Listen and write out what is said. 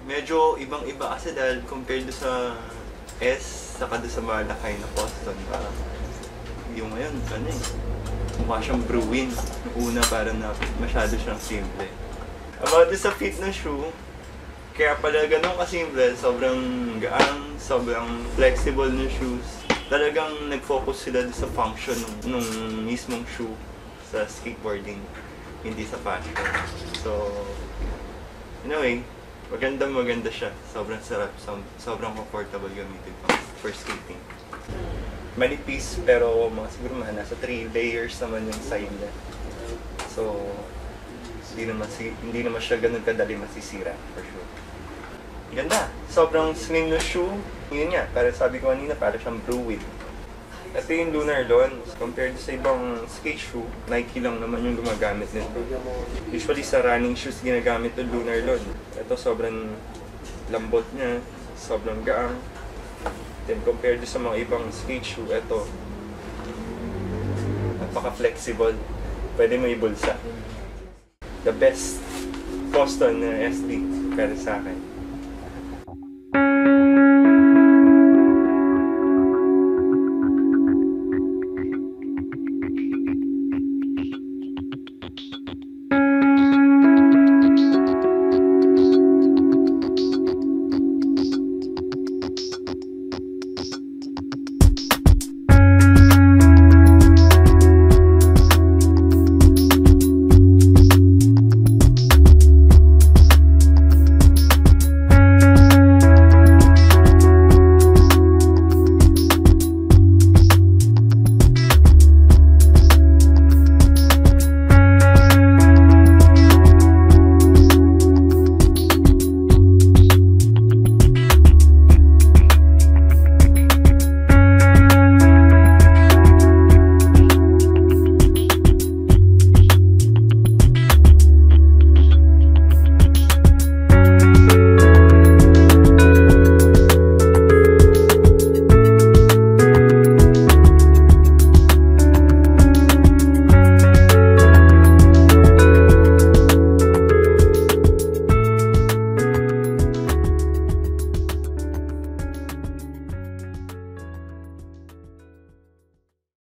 Medyo ibang-iba kasi dahil compared sa S, saka doon sa malakay na Boston, yung ngayon, ano eh, mukha siyang Bruin. Yung una parang masyado siyang simple. About sa fit ng shoe, kaya pala ganun kasimple, sobrang gaan, sobrang flexible ng shoes. Talagang nag-focus sila sa function nung mismong shoe sa skateboarding, hindi sa fashion. So, in a way, maganda siya. Sobrang sarap, sobrang comfortable gamitin for skating. Manipis pero siguro nasa 3 layers naman yung side niya. So, hindi naman siya ganun kadali masisira for sure. Ganda! Sobrang slim na shoe. Yun nga, para sabi ko kanina, para siyang Bruin. Ito yung Lunar Lawn. Compared sa ibang skate shoe, Nike lang naman yung gumagamit nito. Usually sa running shoes ginagamit yung Lunar Lawn. Ito sobrang lambot niya, sobrang gaang. Then compared sa mga ibang skate shoe, ito napaka-flexible. Pwede mo ibulsa. The best Boston na SD para sa akin.